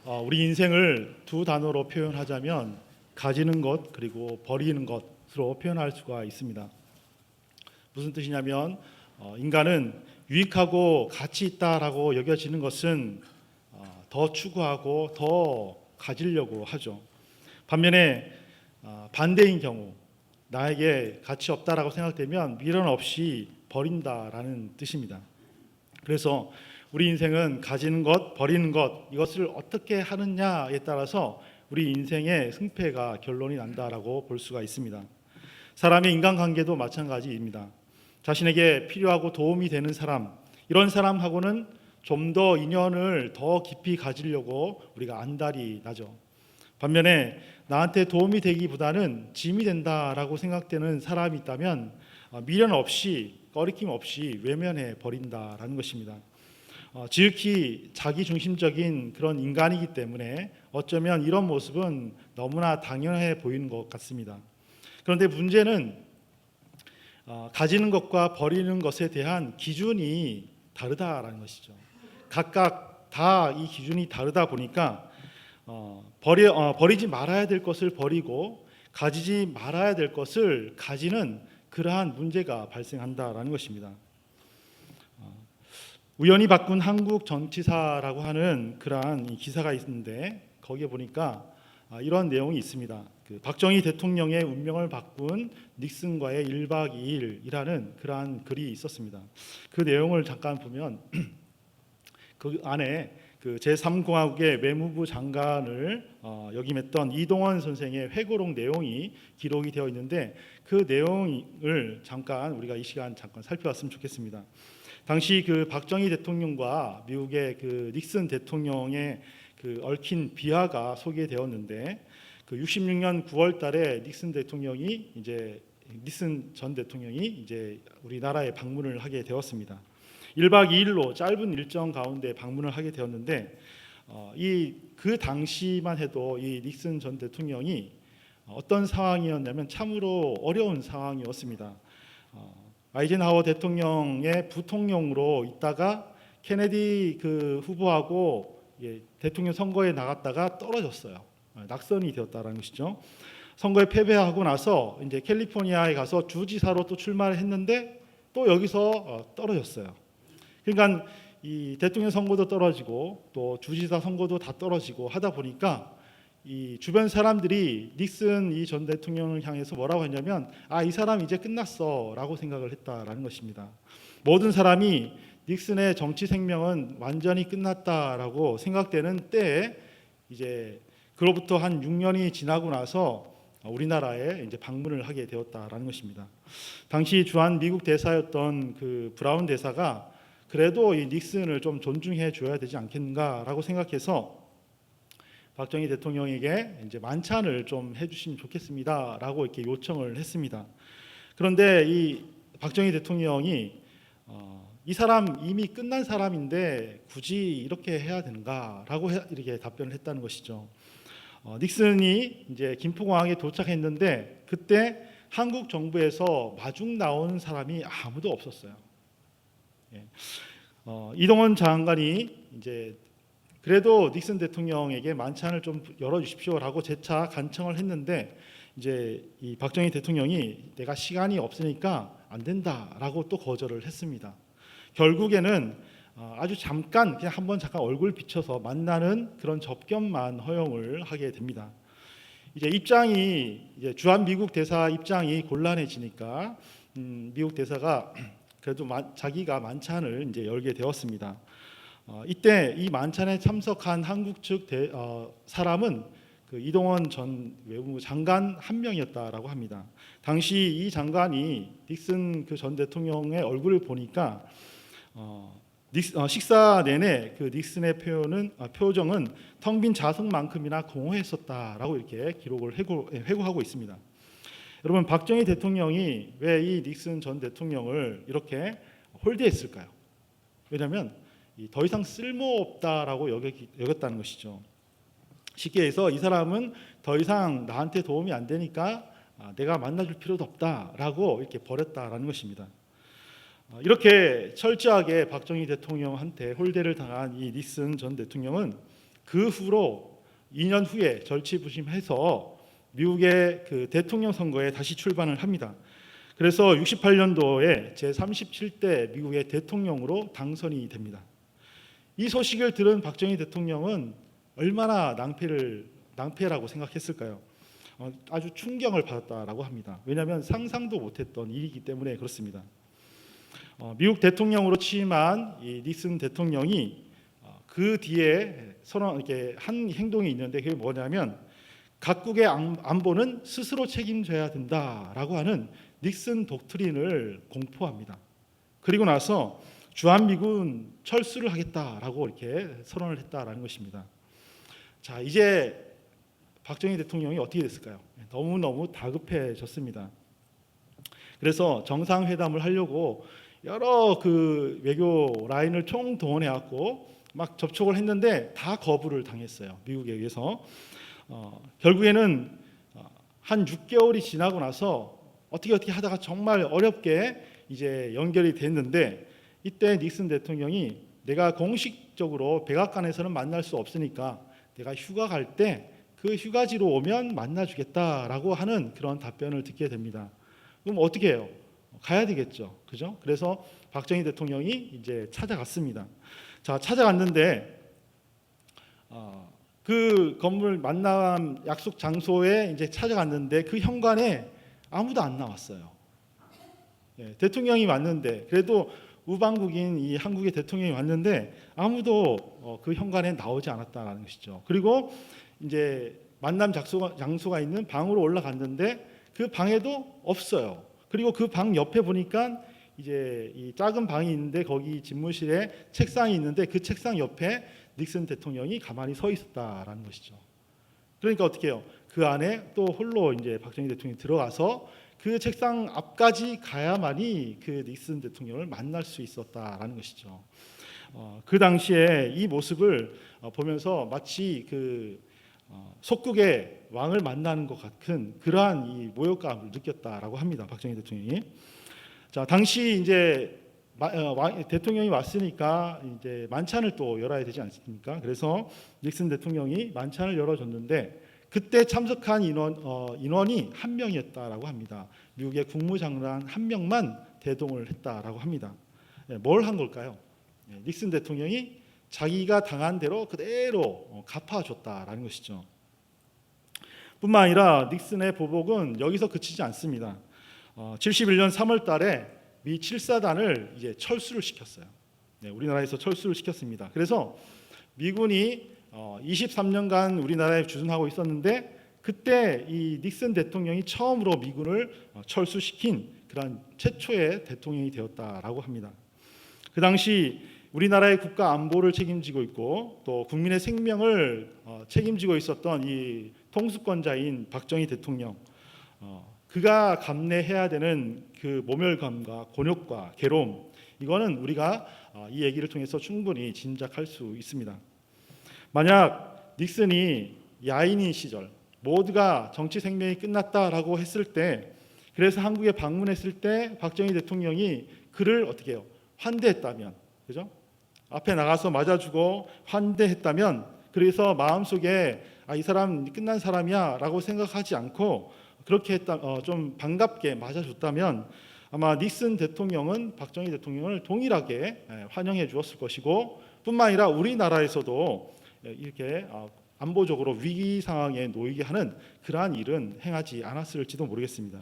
우리 인생을 두 단어로 표현하자면 가지는 것 그리고 버리는 것으로 표현할 수가 있습니다. 무슨 뜻이냐면 인간은 유익하고 가치 있다라고 여겨지는 것은 더 추구하고 더 가지려고 하죠. 반면에 반대인 경우 나에게 가치 없다라고 생각되면 미련 없이 버린다라는 뜻입니다. 그래서 우리 인생은 가지는 것, 버리는 것 이것을 어떻게 하느냐에 따라서 우리 인생의 승패가 결론이 난다라고 볼 수가 있습니다. 사람의 인간관계도 마찬가지입니다. 자신에게 필요하고 도움이 되는 사람, 이런 사람하고는 좀 더 인연을 더 깊이 가지려고 우리가 안달이 나죠. 반면에 나한테 도움이 되기보다는 짐이 된다라고 생각되는 사람이 있다면 미련 없이 꺼리낌 없이 외면해 버린다라는 것입니다. 지극히 자기중심적인 그런 인간이기 때문에 어쩌면 이런 모습은 너무나 당연해 보이는 것 같습니다. 그런데 문제는 가지는 것과 버리는 것에 대한 기준이 다르다라는 것이죠. 각각 다 이 기준이 다르다 보니까 버리지 말아야 될 것을 버리고 가지지 말아야 될 것을 가지는 그러한 문제가 발생한다라는 것입니다. 우연히 바꾼 한국 정치사라고 하는 그러한 기사가 있는데 거기에 보니까 이런 내용이 있습니다. 박정희 대통령의 운명을 바꾼 닉슨과의 1박 2일이라는 그러한 글이 있었습니다. 그 내용을 잠깐 보면 그 안에 제3공화국의 외무부 장관을 역임했던 이동원 선생의 회고록 내용이 기록이 되어 있는데 그 내용을 잠깐 우리가 이 시간 잠깐 살펴봤으면 좋겠습니다. 당시 박정희 대통령과 미국의 닉슨 대통령의 얽힌 비하가 소개되었는데 66년 9월달에 닉슨 전 대통령이 이제 우리나라에 방문을 하게 되었습니다. 1박 2일로 짧은 일정 가운데 방문을 하게 되었는데 그 당시만 해도 이 닉슨 전 대통령이 어떤 상황이었냐면 참으로 어려운 상황이었습니다. 아이젠하워 대통령의 부통령으로 있다가 케네디 후보하고 대통령 선거에 나갔다가 떨어졌어요. 낙선이 되었다라는 것이죠. 선거에 패배하고 나서 이제 캘리포니아에 가서 주지사로 또 출마를 했는데 또 여기서 떨어졌어요. 그러니까 이 대통령 선거도 떨어지고 또 주지사 선거도 다 떨어지고 하다 보니까 이 주변 사람들이 닉슨 이 전 대통령을 향해서 뭐라고 했냐면 이 사람 이제 끝났어라고 생각을 했다라는 것입니다. 모든 사람이 닉슨의 정치 생명은 완전히 끝났다라고 생각되는 때에 이제 그로부터 한 6년이 지나고 나서 우리나라에 이제 방문을 하게 되었다라는 것입니다. 당시 주한 미국 대사였던 브라운 대사가 그래도 이 닉슨을 좀 존중해 줘야 되지 않겠는가라고 생각해서 박정희 대통령에게 이제 만찬을 좀 해주시면 좋겠습니다라고 이렇게 요청을 했습니다. 그런데 이 박정희 대통령이 이 사람 이미 끝난 사람인데 굳이 이렇게 해야 되는가라고 이렇게 답변을 했다는 것이죠. 닉슨이 이제 김포공항에 도착했는데 그때 한국 정부에서 마중 나온 사람이 아무도 없었어요. 이동원 장관이 이제 그래도 닉슨 대통령에게 만찬을 좀 열어주십시오라고 재차 간청을 했는데 이제 이 박정희 대통령이 내가 시간이 없으니까 안 된다라고 또 거절을 했습니다. 결국에는 아주 잠깐 그냥 한번 잠깐 얼굴 비춰서 만나는 그런 접견만 허용을 하게 됩니다. 이제 주한 미국 대사 입장이 곤란해지니까 미국 대사가 그래도 자기가 만찬을 이제 열게 되었습니다. 이때 이 만찬에 참석한 한국 측 사람은 이동원 전 외무부 장관 한 명이었다라고 합니다. 당시 이 장관이 닉슨 전 대통령의 얼굴을 보니까 식사 내내 닉슨의 표정은 텅 빈 자석만큼이나 공허했었다라고 이렇게 기록을 회고하고 있습니다. 여러분, 박정희 대통령이 왜 이 닉슨 전 대통령을 이렇게 홀대했을까요? 왜냐하면 더 이상 쓸모없다라고 여겼다는 것이죠. 쉽게 해서 이 사람은 더 이상 나한테 도움이 안 되니까 내가 만나줄 필요도 없다라고 이렇게 버렸다라는 것입니다. 이렇게 철저하게 박정희 대통령한테 홀대를 당한 이 닉슨 전 대통령은 그 후로 2년 후에 절치부심해서 미국의 그 대통령 선거에 다시 출발을 합니다. 그래서 68년도에 제37대 미국의 대통령으로 당선이 됩니다. 이 소식을 들은 박정희 대통령은 얼마나 낭패라고 생각했을까요? 아주 충격을 받았다라고 합니다. 왜냐하면 상상도 못했던 일이기 때문에 그렇습니다. 미국 대통령으로 취임한 이 닉슨 대통령이 그 뒤에 이렇게 한 행동이 있는데 그게 뭐냐면 각국의 안보는 스스로 책임져야 된다라고 하는 닉슨 독트린을 공포합니다. 그리고 나서 주한미군 철수를 하겠다라고 이렇게 선언을 했다라는 것입니다. 자, 이제 박정희 대통령이 어떻게 됐을까요? 너무너무 다급해졌습니다. 그래서 정상회담을 하려고 여러 그 외교 라인을 총동원해 갖고 막 접촉을 했는데 다 거부를 당했어요. 미국에 의해서. 결국에는 한 6개월이 지나고 나서 어떻게 하다가 정말 어렵게 이제 연결이 됐는데 이때 닉슨 대통령이 내가 공식적으로 백악관에서는 만날 수 없으니까 내가 휴가 갈 때 그 휴가지로 오면 만나주겠다라고 하는 그런 답변을 듣게 됩니다. 그럼 어떻게 해요? 가야 되겠죠, 그죠? 그래서 박정희 대통령이 이제 찾아갔습니다. 자, 찾아갔는데 그 건물 만남 약속 장소에 이제 찾아갔는데 그 현관에 아무도 안 나왔어요. 대통령이 왔는데 그래도 우방국인 이 한국의 대통령이 왔는데 아무도 그 현관에 나오지 않았다라는 것이죠. 그리고 이제 만남 장소가 있는 방으로 올라갔는데 그 방에도 없어요. 그리고 그 방 옆에 보니까 이제 이 작은 방이 있는데 거기 집무실에 책상이 있는데 그 책상 옆에 닉슨 대통령이 가만히 서 있었다라는 것이죠. 그러니까 어떻게 해요? 그 안에 또 홀로 이제 박정희 대통령이 들어가서 그 책상 앞까지 가야만이 그 닉슨 대통령을 만날 수 있었다라는 것이죠. 그 당시에 이 모습을 보면서 마치 그 속국의 왕을 만나는 것 같은 그러한 이 모욕감을 느꼈다라고 합니다. 박정희 대통령이. 자, 당시 이제 대통령이 왔으니까 이제 만찬을 또 열어야 되지 않습니까? 그래서 닉슨 대통령이 만찬을 열어줬는데 그때 참석한 인원이 한 명이었다라고 합니다. 미국의 국무장관 한 명만 대동을 했다라고 합니다. 뭘 한 걸까요? 닉슨 대통령이 자기가 당한 대로 그대로 갚아줬다라는 것이죠. 뿐만 아니라 닉슨의 보복은 여기서 그치지 않습니다. 71년 3월 달에 미 7사단을 이제 철수를 시켰어요. 우리나라에서 철수를 시켰습니다. 그래서 미군이 23년간 우리나라에 주둔하고 있었는데 그때 이 닉슨 대통령이 처음으로 미군을 철수시킨 그런 최초의 대통령이 되었다라고 합니다. 그 당시 우리나라의 국가 안보를 책임지고 있고 또 국민의 생명을 책임지고 있었던 이 통수권자인 박정희 대통령, 그가 감내해야 되는 그 모멸감과 곤욕과 괴로움, 이거는 우리가 이 얘기를 통해서 충분히 짐작할 수 있습니다. 만약 닉슨이 야인인 시절 모두가 정치 생명이 끝났다라고 했을 때, 그래서 한국에 방문했을 때 박정희 대통령이 그를 어떻게 해요? 환대했다면, 그죠? 앞에 나가서 맞아주고 환대했다면, 그래서 마음속에 이 사람 끝난 사람이야라고 생각하지 않고 그렇게 좀 반갑게 맞아줬다면 아마 닉슨 대통령은 박정희 대통령을 동일하게 환영해 주었을 것이고, 뿐만 아니라 우리나라에서도 이렇게 안보적으로 위기 상황에 놓이게 하는 그러한 일은 행하지 않았을지도 모르겠습니다.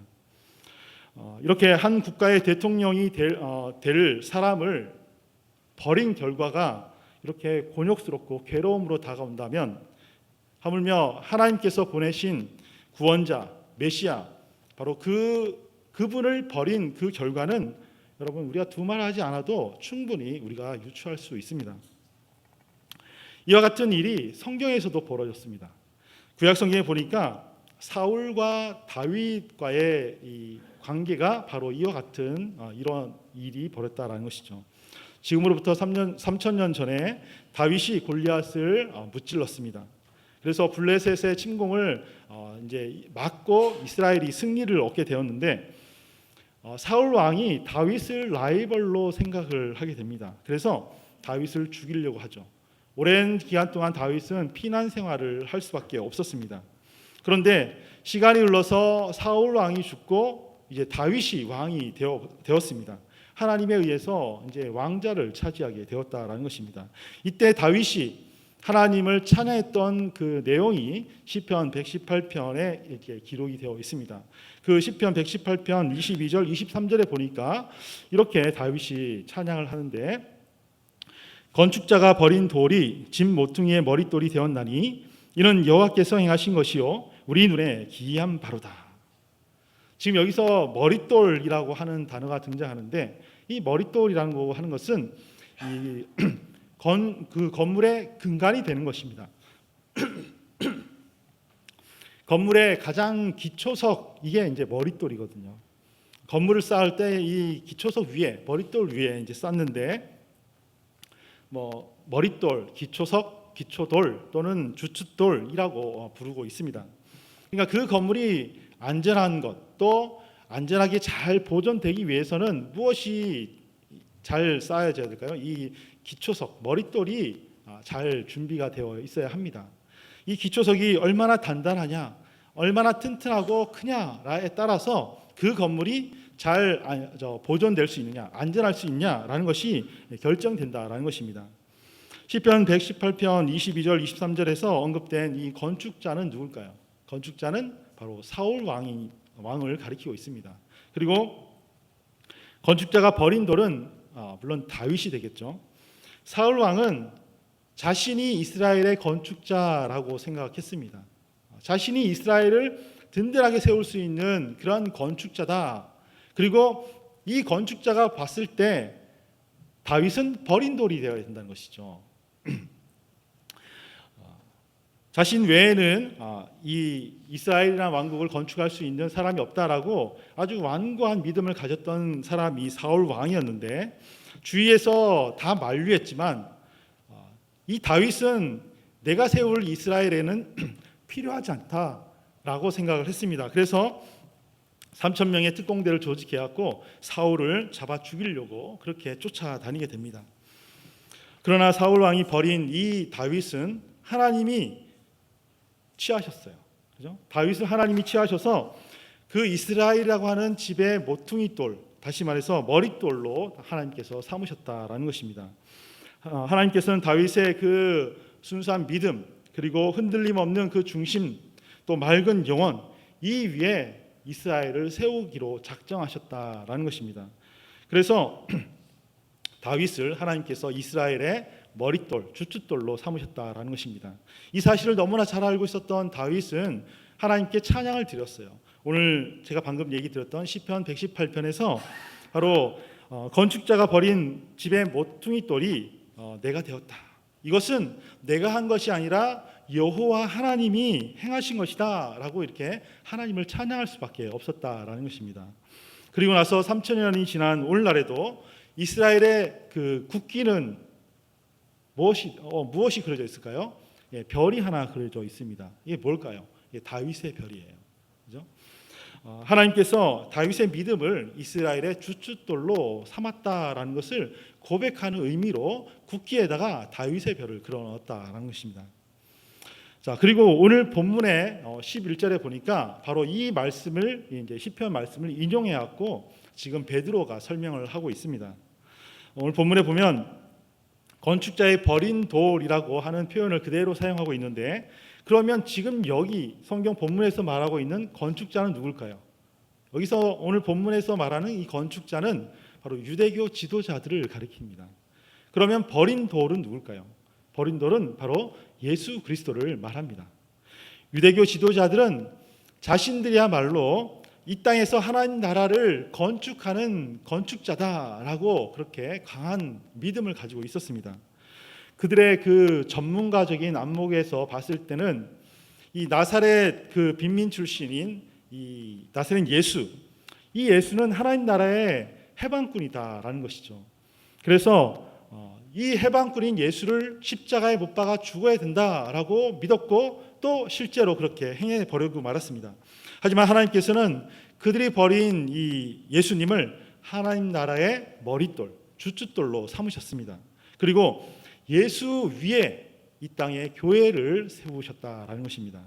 이렇게 한 국가의 대통령이 될 사람을 버린 결과가 이렇게 곤욕스럽고 괴로움으로 다가온다면, 하물며 하나님께서 보내신 구원자 메시아, 바로 그분을 버린 그 결과는 여러분 우리가 두말하지 않아도 충분히 우리가 유추할 수 있습니다. 이와 같은 일이 성경에서도 벌어졌습니다. 구약 성경에 보니까 사울과 다윗과의 이 관계가 바로 이와 같은 이런 일이 벌어졌다라는 것이죠. 지금으로부터 3,000년 전에 다윗이 골리앗을 무찔렀습니다. 그래서 블레셋의 침공을 이제 막고 이스라엘이 승리를 얻게 되었는데, 사울 왕이 다윗을 라이벌로 생각을 하게 됩니다. 그래서 다윗을 죽이려고 하죠. 오랜 기간 동안 다윗은 피난 생활을 할 수밖에 없었습니다. 그런데 시간이 흘러서 사울 왕이 죽고 이제 다윗이 왕이 되었습니다. 하나님에 의해서 이제 왕자를 차지하게 되었다라는 것입니다. 이때 다윗이 하나님을 찬양했던 그 내용이 시편 118편에 이렇게 기록이 되어 있습니다. 그 시편 118편 22절 23절에 보니까 이렇게 다윗이 찬양을 하는데, 건축자가 버린 돌이 집 모퉁이의 머릿돌이 되었나니 이는 여호와께서 행하신 것이요 우리 눈에 기이한 바로다. 지금 여기서 머릿돌이라고 하는 단어가 등장하는데, 이 머릿돌이라는 거 하는 것은 그 건물의 근간이 되는 것입니다. 건물의 가장 기초석, 이게 이제 머릿돌이거든요. 건물을 쌓을 때 이 기초석 위에, 머릿돌 위에 이제 쌓는데, 머릿돌, 기초석, 기초돌 또는 주춧돌이라고 부르고 있습니다. 그러니까 그 건물이 안전한 것, 또 안전하게 잘 보존되기 위해서는 무엇이 잘 쌓여져야 될까요? 이 기초석, 머릿돌이 잘 준비가 되어 있어야 합니다. 이 기초석이 얼마나 단단하냐, 얼마나 튼튼하고 크냐에 따라서 그 건물이 잘 보존될 수 있느냐, 안전할 수 있냐라는 것이 결정된다라는 것입니다. 시편 118편 22절 23절에서 언급된 이 건축자는 누굴까요? 건축자는 바로 사울 왕을 가리키고 있습니다. 그리고 건축자가 버린 돌은 물론 다윗이 되겠죠. 사울 왕은 자신이 이스라엘의 건축자라고 생각했습니다. 자신이 이스라엘을 든든하게 세울 수 있는 그런 건축자다. 그리고 이 건축자가 봤을 때 다윗은 버린 돌이 되어야 된다는 것이죠. 자신 외에는 이 이스라엘이라는 왕국을 건축할 수 있는 사람이 없다라고 아주 완고한 믿음을 가졌던 사람이 사울 왕이었는데, 주위에서 다 만류했지만 이 다윗은 내가 세울 이스라엘에는 필요하지 않다라고 생각을 했습니다. 그래서 3,000명의 특공대를 조직해갖고 사울을 잡아 죽이려고 그렇게 쫓아다니게 됩니다. 그러나 사울 왕이 버린 이 다윗은 하나님이 취하셨어요. 그죠? 다윗을 하나님이 취하셔서 그 이스라엘이라고 하는 집의 모퉁이 돌, 다시 말해서 머릿돌로 하나님께서 삼으셨다라는 것입니다. 하나님께서는 다윗의 그 순수한 믿음, 그리고 흔들림 없는 그 중심, 또 맑은 영혼, 이 위에 이스라엘을 세우기로 작정하셨다라는 것입니다. 그래서 다윗을 하나님께서 이스라엘의 머릿돌, 주춧돌로 삼으셨다라는 것입니다. 이 사실을 너무나 잘 알고 있었던 다윗은 하나님께 찬양을 드렸어요. 오늘 제가 방금 얘기 드렸던 시편 118편에서 바로 건축자가 버린 집의 모퉁이 돌이 내가 되었다. 이것은 내가 한 것이 아니라 여호와 하나님이 행하신 것이다라고 이렇게 하나님을 찬양할 수밖에 없었다라는 것입니다. 그리고 나서 3,000년이 지난 오늘날에도 이스라엘의 그 국기는 무엇이 그려져 있을까요? 별이 하나 그려져 있습니다. 이게 뭘까요? 이게 다윗의 별이에요. 그죠? 하나님께서 다윗의 믿음을 이스라엘의 주춧돌로 삼았다라는 것을 고백하는 의미로 국기에다가 다윗의 별을 그려 넣었다라는 것입니다. 자, 그리고 오늘 본문의 11절에 보니까 바로 이 말씀을, 이제 시편 말씀을 인용해 갖고 지금 베드로가 설명을 하고 있습니다. 오늘 본문에 보면 건축자의 버린 돌이라고 하는 표현을 그대로 사용하고 있는데, 그러면 지금 여기 성경 본문에서 말하고 있는 건축자는 누굴까요? 여기서 오늘 본문에서 말하는 이 건축자는 바로 유대교 지도자들을 가리킵니다. 그러면 버린 돌은 누굴까요? 버린 돌은 바로 예수 그리스도를 말합니다. 유대교 지도자들은 자신들이야말로 이 땅에서 하나님 나라를 건축하는 건축자다라고 그렇게 강한 믿음을 가지고 있었습니다. 그들의 그 전문가적인 안목에서 봤을 때는 이 나사렛 그 빈민 출신인 이 나사렛 예수, 이 예수는 하나님 나라의 해방꾼이다라는 것이죠. 그래서 이 해방꾼인 예수를 십자가에 못 박아 죽어야 된다라고 믿었고 또 실제로 그렇게 행해 버리고 말았습니다. 하지만 하나님께서는 그들이 버린 이 예수님을 하나님 나라의 머릿돌, 주춧돌로 삼으셨습니다. 그리고 예수 위에 이 땅에 교회를 세우셨다라는 것입니다.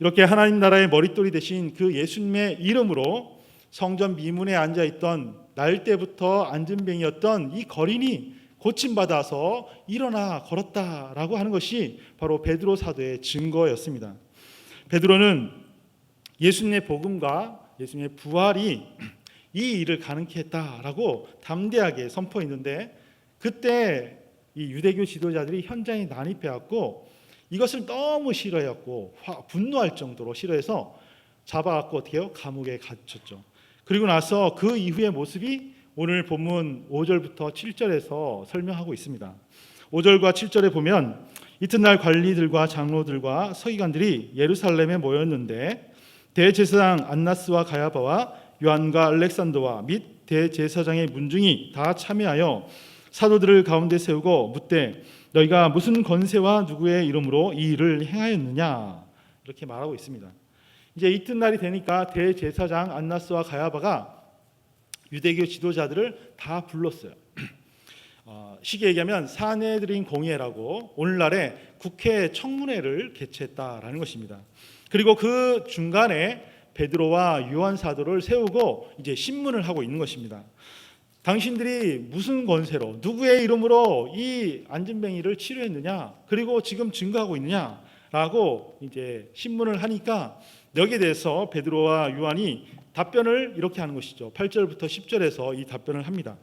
이렇게 하나님 나라의 머릿돌이 되신 그 예수님의 이름으로 성전 미문에 앉아있던 날 때부터 안진뱅이였던 이 거린이 고침받아서 일어나 걸었다라고 하는 것이 바로 베드로 사도의 증거였습니다. 베드로는 예수님의 복음과 예수님의 부활이 이 일을 가능케 했다라고 담대하게 선포했는데, 그때 이 유대교 지도자들이 현장에 난입해왔고 이것을 너무 싫어했고 분노할 정도로 싫어해서 잡아갖고 어떻게 해요? 감옥에 갇혔죠. 그리고 나서 그 이후의 모습이 오늘 본문 5절부터 7절에서 설명하고 있습니다. 5절과 7절에 보면 이튿날 관리들과 장로들과 서기관들이 예루살렘에 모였는데 대제사장 안나스와 가야바와 요한과 알렉산더와 및 대제사장의 문중이 다 참여하여 사도들을 가운데 세우고 묻되 너희가 무슨 권세와 누구의 이름으로 이 일을 행하였느냐, 이렇게 말하고 있습니다. 이제 이튿날이 되니까 대제사장 안나스와 가야바가 유대교 지도자들을 다 불렀어요. 쉽게 얘기하면 사내들인 공회라고 오늘날의 국회 청문회를 개최했다라는 것입니다. 그리고 그 중간에 베드로와 요한 사도를 세우고 이제 신문을 하고 있는 것입니다. 당신들이 무슨 권세로 누구의 이름으로 이 안진뱅이를 치료했느냐, 그리고 지금 증거하고 있느냐라고 이제 신문을 하니까 여기에 대해서 베드로와 요한이 답변을 이렇게 하는 것이죠. 8절부터 10절에서 이 답변을 합니다.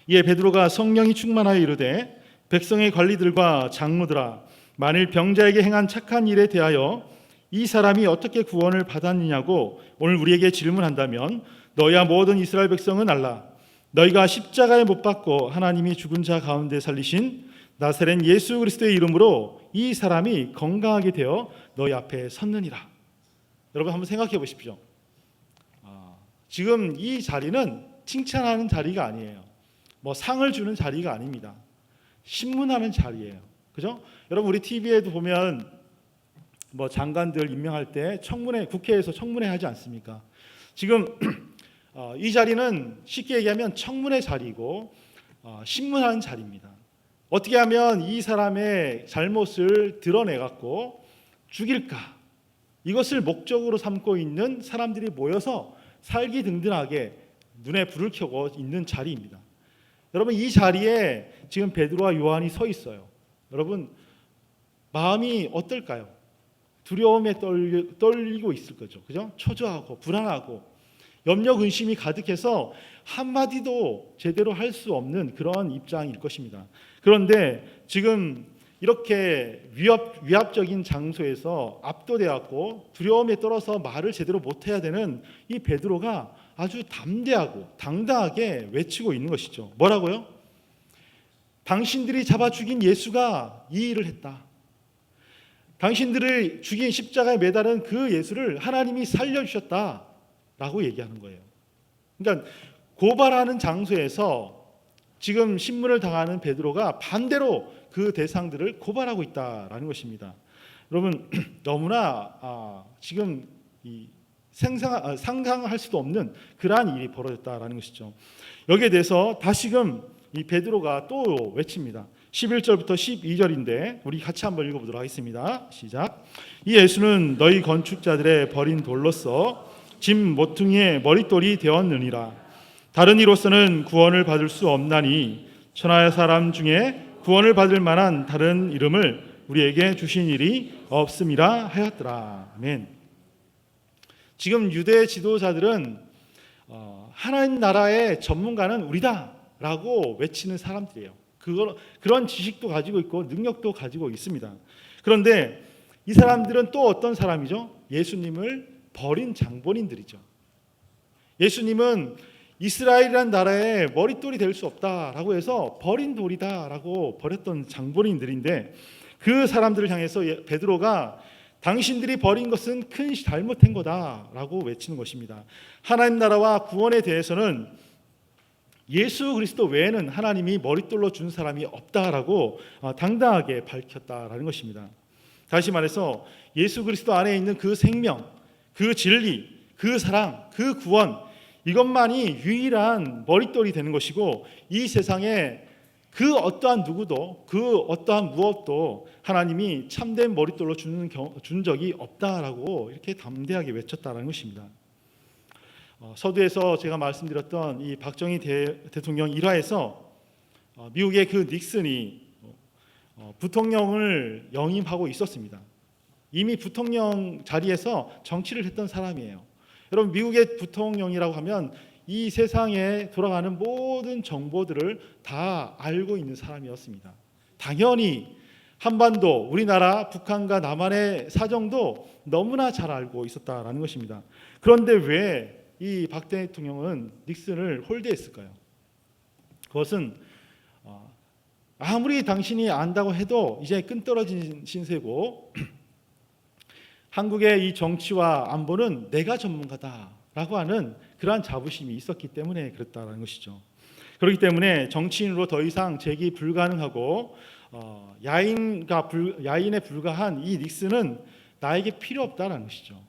이에 베드로가 성령이 충만하여 이르되 백성의 관리들과 장로들아, 만일 병자에게 행한 착한 일에 대하여 이 사람이 어떻게 구원을 받았느냐고 오늘 우리에게 질문한다면 너희와 모든 이스라엘 백성은 알라. 너희가 십자가에 못 박고 하나님이 죽은 자 가운데 살리신 나사렛 예수 그리스도의 이름으로 이 사람이 건강하게 되어 너희 앞에 섰느니라. 여러분 한번 생각해 보십시오. 지금 이 자리는 칭찬하는 자리가 아니에요. 뭐 상을 주는 자리가 아닙니다. 신문하는 자리예요. 그죠? 여러분 우리 TV에도 보면 뭐 장관들 임명할 때 청문회, 국회에서 청문회 하지 않습니까? 지금 이 자리는 쉽게 얘기하면 청문회 자리고 신문하는 자리입니다. 어떻게 하면 이 사람의 잘못을 드러내갖고 죽일까, 이것을 목적으로 삼고 있는 사람들이 모여서 살기 든든하게 눈에 불을 켜고 있는 자리입니다. 여러분 이 자리에 지금 베드로와 요한이 서 있어요. 여러분 마음이 어떨까요? 두려움에 떨리고 있을 거죠. 그죠? 초조하고 불안하고 염려 근심이 가득해서 한마디도 제대로 할 수 없는 그런 입장일 것입니다. 그런데 지금 이렇게 위압적인 장소에서 압도되었고 두려움에 떨어서 말을 제대로 못해야 되는 이 베드로가 아주 담대하고 당당하게 외치고 있는 것이죠. 뭐라고요? 당신들이 잡아 죽인 예수가 이 일을 했다. 당신들을 죽인 십자가에 매달은 그 예수를 하나님이 살려주셨다라고 얘기하는 거예요. 그러니까 고발하는 장소에서 지금 신문을 당하는 베드로가 반대로 그 대상들을 고발하고 있다라는 것입니다. 여러분 너무나 지금 상상할 수도 없는 그러한 일이 벌어졌다라는 것이죠. 여기에 대해서 다시금 이 베드로가 또 외칩니다. 11절부터 12절인데 우리 같이 한번 읽어보도록 하겠습니다. 시작. 이 예수는 너희 건축자들의 버린 돌로서 짐 모퉁이의 머릿돌이 되었느니라. 다른 이로서는 구원을 받을 수 없나니 천하의 사람 중에 구원을 받을 만한 다른 이름을 우리에게 주신 일이 없음이라 하였더라. 아멘. 지금 유대 지도자들은 하나님 나라의 전문가는 우리다라고 외치는 사람들이에요. 그런 지식도 가지고 있고 능력도 가지고 있습니다. 그런데 이 사람들은 또 어떤 사람이죠? 예수님을 버린 장본인들이죠. 예수님은 이스라엘이란 나라의 머릿돌이 될 수 없다라고 해서 버린 돌이다라고 버렸던 장본인들인데 그 사람들을 향해서 베드로가 당신들이 버린 것은 큰 잘못된 거다라고 외치는 것입니다. 하나님 나라와 구원에 대해서는 예수 그리스도 외에는 하나님이 머릿돌로 준 사람이 없다라고 당당하게 밝혔다라는 것입니다. 다시 말해서 예수 그리스도 안에 있는 그 생명, 그 진리, 그 사랑, 그 구원, 이것만이 유일한 머릿돌이 되는 것이고 이 세상에 그 어떠한 누구도 그 어떠한 무엇도 하나님이 참된 머릿돌로 준 적이 없다라고 이렇게 담대하게 외쳤다는 것입니다. 서두에서 제가 말씀드렸던 이 박정희 대통령 일화에서 미국의 그 닉슨이 부통령을 영임하고 있었습니다. 이미 부통령 자리에서 정치를 했던 사람이에요. 여러분, 미국의 부통령이라고 하면 이 세상에 돌아가는 모든 정보들을 다 알고 있는 사람이었습니다. 당연히 한반도, 우리나라, 북한과 남한의 사정도 너무나 잘 알고 있었다라는 것입니다. 그런데 왜 이 박 대통령은 닉슨을 홀대했을까요? 그것은 아무리 당신이 안다고 해도 이제 끈떨어진 신세고 한국의 이 정치와 안보는 내가 전문가다라고 하는 그러한 자부심이 있었기 때문에 그랬다는 것이죠. 그렇기 때문에 정치인으로 더 이상 재기 불가능하고 야인에 불과한 이 닉슨은 나에게 필요 없다는 것이죠.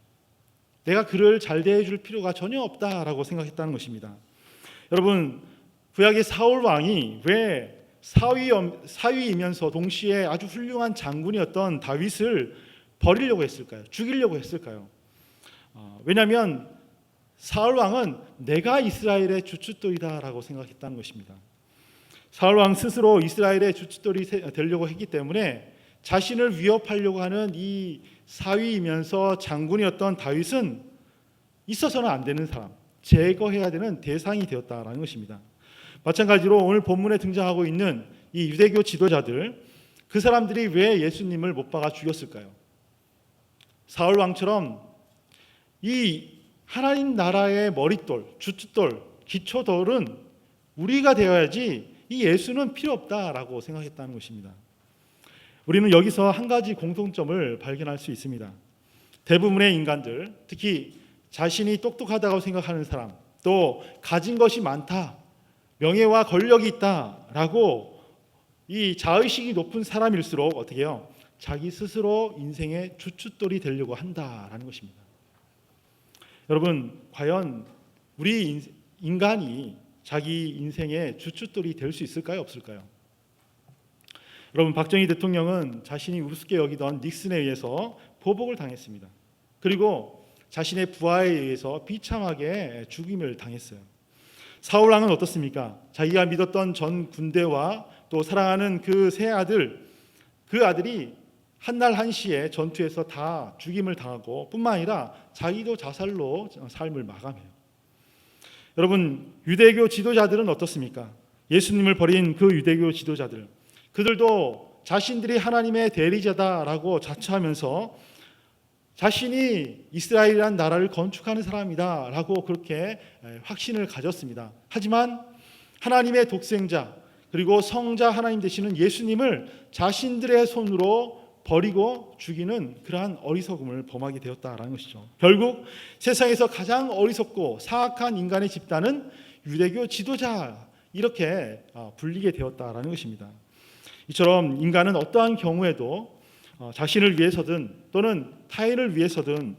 내가 그를 잘 대해줄 필요가 전혀 없다라고 생각했다는 것입니다. 여러분, 구약의 사울 왕이 왜 사위이면서 동시에 아주 훌륭한 장군이었던 다윗을 버리려고 했을까요? 죽이려고 했을까요? 왜냐하면 사울 왕은 내가 이스라엘의 주춧돌이다라고 생각했다는 것입니다. 사울 왕 스스로 이스라엘의 주춧돌이 되려고 했기 때문에 자신을 위협하려고 하는 이 사위이면서 장군이었던 다윗은 있어서는 안 되는 사람, 제거해야 되는 대상이 되었다라는 것입니다. 마찬가지로 오늘 본문에 등장하고 있는 이 유대교 지도자들, 그 사람들이 왜 예수님을 못 박아 죽였을까요? 사울 왕처럼 이 하나님 나라의 머릿돌, 주춧돌, 기초돌은 우리가 되어야지 이 예수는 필요 없다라고 생각했다는 것입니다. 우리는 여기서 한 가지 공통점을 발견할 수 있습니다. 대부분의 인간들, 특히 자신이 똑똑하다고 생각하는 사람, 또 가진 것이 많다, 명예와 권력이 있다라고 이 자의식이 높은 사람일수록 어떻게 해요? 자기 스스로 인생의 주춧돌이 되려고 한다라는 것입니다. 여러분, 과연 우리 인간이 자기 인생의 주춧돌이 될 수 있을까요? 없을까요? 여러분, 박정희 대통령은 자신이 우습게 여기던 닉슨에 의해서 보복을 당했습니다. 그리고 자신의 부하에 의해서 비참하게 죽임을 당했어요. 사울 왕은 어떻습니까? 자기가 믿었던 전 군대와 또 사랑하는 그 세 아들, 그 아들이 한날 한시에 전투에서 다 죽임을 당하고 뿐만 아니라 자기도 자살로 삶을 마감해요. 여러분, 유대교 지도자들은 어떻습니까? 예수님을 버린 그 유대교 지도자들, 그들도 자신들이 하나님의 대리자다라고 자처하면서 자신이 이스라엘이라는 나라를 건축하는 사람이다라고 그렇게 확신을 가졌습니다. 하지만 하나님의 독생자 그리고 성자 하나님 되시는 예수님을 자신들의 손으로 버리고 죽이는 그러한 어리석음을 범하게 되었다라는 것이죠. 결국 세상에서 가장 어리석고 사악한 인간의 집단은 유대교 지도자, 이렇게 불리게 되었다라는 것입니다. 이처럼 인간은 어떠한 경우에도 자신을 위해서든 또는 타인을 위해서든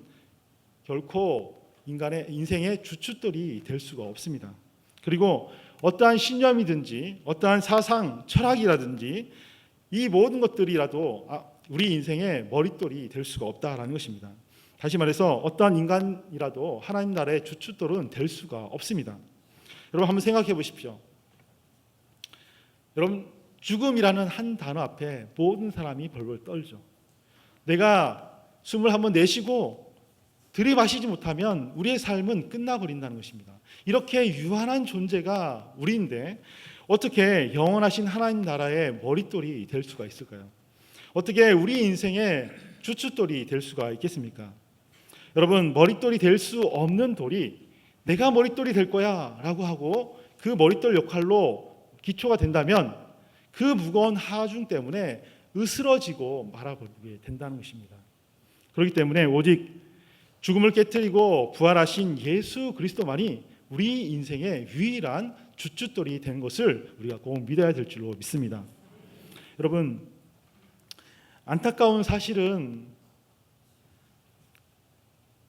결코 인간의 인생의 주춧돌이 될 수가 없습니다. 그리고 어떠한 신념이든지 어떠한 사상, 철학이라든지 이 모든 것들이라도 우리 인생의 머릿돌이 될 수가 없다라는 것입니다. 다시 말해서 어떠한 인간이라도 하나님 나라의 주춧돌은 될 수가 없습니다. 여러분, 한번 생각해 보십시오. 여러분, 죽음이라는 한 단어 앞에 모든 사람이 벌벌 떨죠. 내가 숨을 한번 내쉬고 들이마시지 못하면 우리의 삶은 끝나버린다는 것입니다. 이렇게 유한한 존재가 우리인데 어떻게 영원하신 하나님 나라의 머릿돌이 될 수가 있을까요? 어떻게 우리 인생의 주춧돌이 될 수가 있겠습니까? 여러분, 머릿돌이 될 수 없는 돌이 내가 머릿돌이 될 거야 라고 하고 그 머릿돌 역할로 기초가 된다면 그 무거운 하중 때문에 으스러지고 말아버리게 된다는 것입니다. 그렇기 때문에 오직 죽음을 깨트리고 부활하신 예수 그리스도만이 우리 인생의 유일한 주춧돌이 된 것을 우리가 꼭 믿어야 될 줄로 믿습니다. 여러분, 안타까운 사실은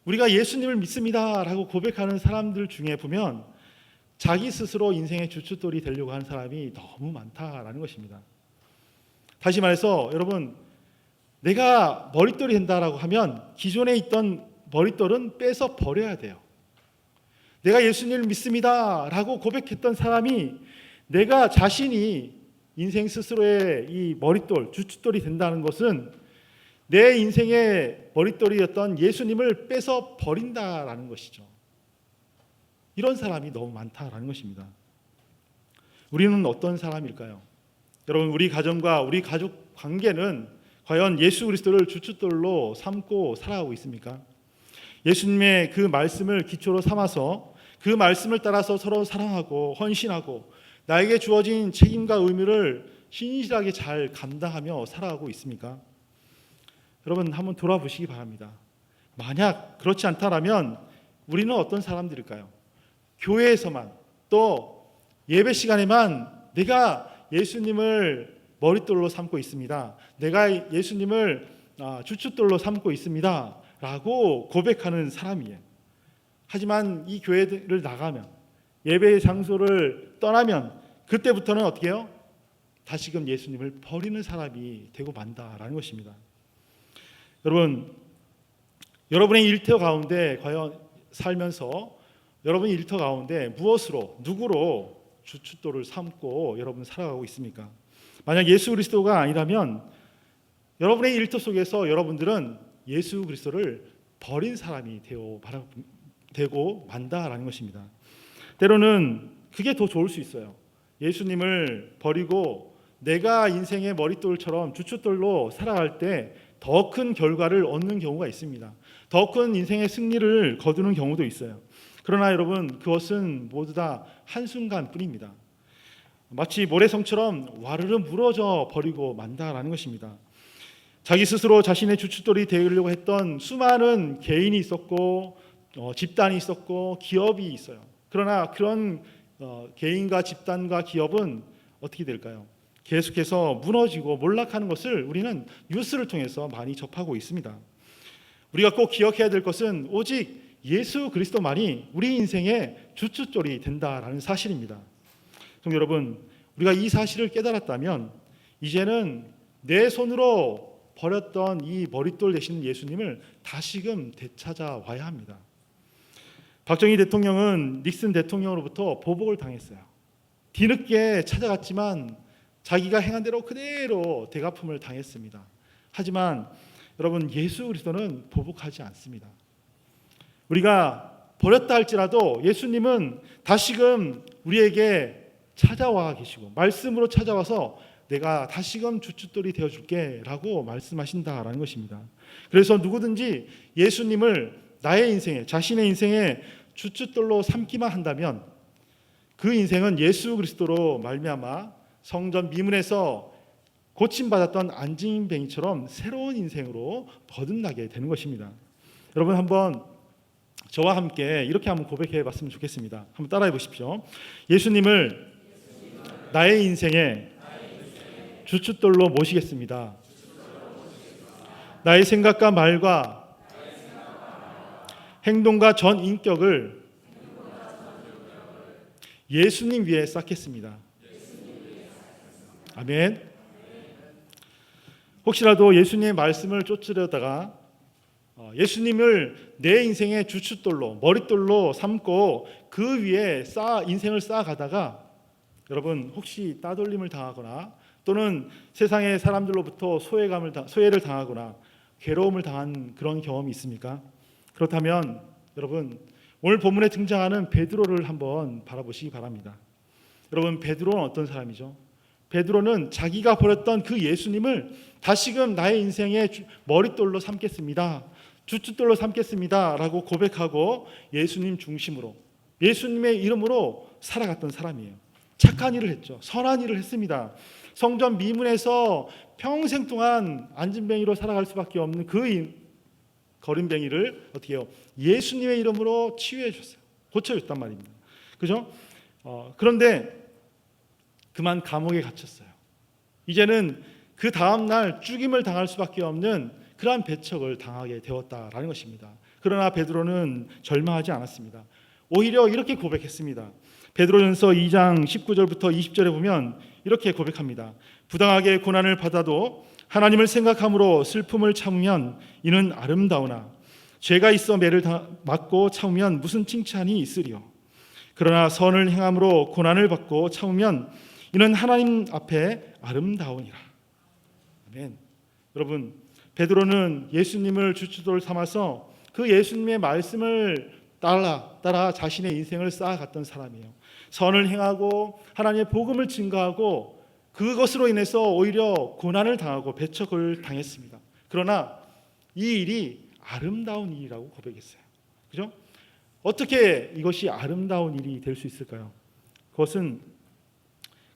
우리가 예수님을 믿습니다라고 고백하는 사람들 중에 보면 자기 스스로 인생의 주춧돌이 되려고 하는 사람이 너무 많다라는 것입니다. 다시 말해서 여러분, 내가 머릿돌이 된다라고 하면 기존에 있던 머릿돌은 빼서 버려야 돼요. 내가 예수님을 믿습니다 라고 고백했던 사람이 내가 자신이 인생 스스로의 이 머릿돌, 주춧돌이 된다는 것은 내 인생의 머릿돌이었던 예수님을 빼서 버린다라는 것이죠. 이런 사람이 너무 많다라는 것입니다. 우리는 어떤 사람일까요? 여러분, 우리 가정과 우리 가족 관계는 과연 예수 그리스도를 주춧돌로 삼고 살아가고 있습니까? 예수님의 그 말씀을 기초로 삼아서 그 말씀을 따라서 서로 사랑하고 헌신하고 나에게 주어진 책임과 의무를 신실하게 잘 감당하며 살아가고 있습니까? 여러분, 한번 돌아보시기 바랍니다. 만약 그렇지 않다라면 우리는 어떤 사람들일까요? 교회에서만, 또 예배 시간에만 내가 예수님을 머릿돌로 삼고 있습니다, 내가 예수님을 주춧돌로 삼고 있습니다 라고 고백하는 사람이에요. 하지만 이 교회를 나가면, 예배의 장소를 떠나면 그때부터는 어떻게 해요? 다시금 예수님을 버리는 사람이 되고 만다라는 것입니다. 여러분, 여러분의 일터 가운데 과연 살면서 여러분의 일터 가운데 무엇으로, 누구로 주춧돌을 삼고 여러분 살아가고 있습니까? 만약 예수 그리스도가 아니라면 여러분의 일터 속에서 여러분들은 예수 그리스도를 버린 사람이 되고 만다라는 것입니다. 때로는 그게 더 좋을 수 있어요. 예수님을 버리고 내가 인생의 머릿돌처럼 주춧돌로 살아갈 때 더 큰 결과를 얻는 경우가 있습니다. 더 큰 인생의 승리를 거두는 경우도 있어요. 그러나 여러분, 그것은 모두 다 한순간뿐입니다. 마치 모래성처럼 와르르 무너져 버리고 만다라는 것입니다. 자기 스스로 자신의 주춧돌이 되려고 했던 수많은 개인이 있었고 집단이 있었고 기업이 있어요. 그러나 그런 개인과 집단과 기업은 어떻게 될까요? 계속해서 무너지고 몰락하는 것을 우리는 뉴스를 통해서 많이 접하고 있습니다. 우리가 꼭 기억해야 될 것은 오직 예수 그리스도만이 우리 인생의 주춧돌이 된다라는 사실입니다. 성도 여러분, 우리가 이 사실을 깨달았다면 이제는 내 손으로 버렸던 이 머릿돌 되시는 예수님을 다시금 되찾아와야 합니다. 박정희 대통령은 닉슨 대통령으로부터 보복을 당했어요. 뒤늦게 찾아갔지만 자기가 행한 대로 그대로 대갚음을 당했습니다. 하지만 여러분, 예수 그리스도는 보복하지 않습니다. 우리가 버렸다 할지라도 예수님은 다시금 우리에게 찾아와 계시고 말씀으로 찾아와서 내가 다시금 주춧돌이 되어줄게 라고 말씀하신다라는 것입니다. 그래서 누구든지 예수님을 나의 인생에, 자신의 인생에 주춧돌로 삼기만 한다면 그 인생은 예수 그리스도로 말미암아 성전 미문에서 고침받았던 안진뱅이처럼 새로운 인생으로 거듭나게 되는 것입니다. 여러분, 한번 저와 함께 이렇게 한번 고백해 봤으면 좋겠습니다. 한번 따라해 보십시오. 예수님을 나의 인생에 주춧돌로 모시겠습니다. 나의 생각과 말과 행동과 전 인격을 예수님 위에 쌓겠습니다. 아멘. 혹시라도 예수님의 말씀을 쫓으려다가 예수님을 내 인생의 주춧돌로, 머릿돌로 삼고 그 위에 인생을 쌓아가다가 여러분, 혹시 따돌림을 당하거나 또는 세상의 사람들로부터 소외를 당하거나 괴로움을 당한 그런 경험이 있습니까? 그렇다면 여러분, 오늘 본문에 등장하는 베드로를 한번 바라보시기 바랍니다. 여러분, 베드로는 어떤 사람이죠? 베드로는 자기가 버렸던 그 예수님을 다시금 나의 인생의 머릿돌로 삼겠습니다, 주춧돌로 삼겠습니다 라고 고백하고 예수님 중심으로, 예수님의 이름으로 살아갔던 사람이에요. 착한 일을 했죠. 선한 일을 했습니다. 성전 미문에서 평생 동안 안진뱅이로 살아갈 수밖에 없는 그 거린뱅이를 어떻게 해요? 예수님의 이름으로 치유해 줬어요. 고쳐줬단 말입니다. 그죠? 그런데 그만 감옥에 갇혔어요. 이제는 그 다음날 죽임을 당할 수밖에 없는 그러한 배척을 당하게 되었다라는 것입니다. 그러나 베드로는 절망하지 않았습니다. 오히려 이렇게 고백했습니다. 베드로전서 2장 19절부터 20절에 보면 이렇게 고백합니다. 부당하게 고난을 받아도 하나님을 생각함으로 슬픔을 참으면 이는 아름다우나 죄가 있어 매를 맞고 참으면 무슨 칭찬이 있으리요. 그러나 선을 행함으로 고난을 받고 참으면 이는 하나님 앞에 아름다우니라. 아멘. 여러분, 베드로는 예수님을 주춧돌 삼아서 그 예수님의 말씀을 따라 자신의 인생을 쌓아갔던 사람이에요. 선을 행하고 하나님의 복음을 증거하고 그것으로 인해서 오히려 고난을 당하고 배척을 당했습니다. 그러나 이 일이 아름다운 일이라고 고백했어요. 그죠? 어떻게 이것이 아름다운 일이 될 수 있을까요? 그것은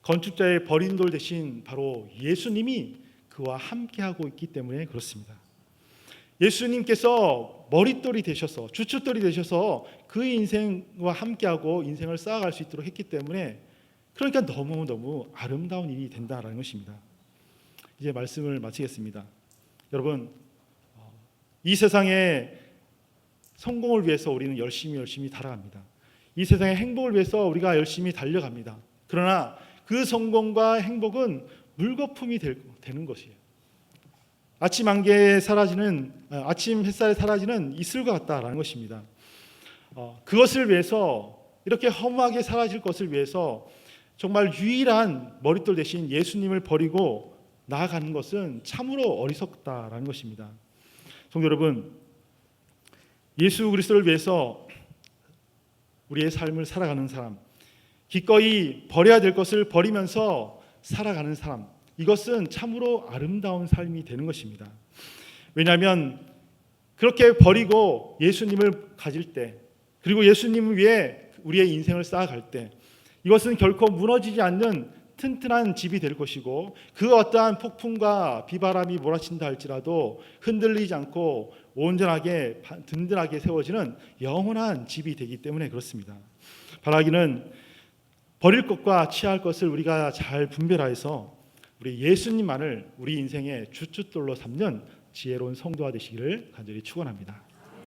건축자의 버린 돌 대신 바로 예수님이 그와 함께하고 있기 때문에 그렇습니다. 예수님께서 머릿돌이 되셔서 주춧돌이 되셔서 그 인생과 함께하고 인생을 쌓아갈 수 있도록 했기 때문에 그러니까 너무너무 아름다운 일이 된다라는 것입니다. 이제 말씀을 마치겠습니다. 여러분, 이 세상의 성공을 위해서 우리는 열심히 달아갑니다. 이 세상의 행복을 위해서 우리가 열심히 달려갑니다. 그러나 그 성공과 행복은 물거품이 되는 것이에요. 아침 안개에 사라지는 아침 햇살에 사라지는 이슬과 같다라는 것입니다. 그것을 위해서 이렇게 허무하게 사라질 것을 위해서 정말 유일한 머릿돌 대신 예수님을 버리고 나아가는 것은 참으로 어리석다라는 것입니다. 성도 여러분, 예수 그리스도를 위해서 우리의 삶을 살아가는 사람, 기꺼이 버려야 될 것을 버리면서 살아가는 사람, 이것은 참으로 아름다운 삶이 되는 것입니다. 왜냐하면 그렇게 버리고 예수님을 가질 때, 그리고 예수님을 위해 우리의 인생을 쌓아갈 때, 이것은 결코 무너지지 않는 튼튼한 집이 될 것이고 그 어떠한 폭풍과 비바람이 몰아친다 할지라도 흔들리지 않고 온전하게 든든하게 세워지는 영원한 집이 되기 때문에 그렇습니다. 바라기는 버릴 것과 취할 것을 우리가 잘 분별하여서 우리 예수님만을 우리 인생의 주춧돌로 삼는 지혜로운 성도가 되시기를 간절히 축원합니다.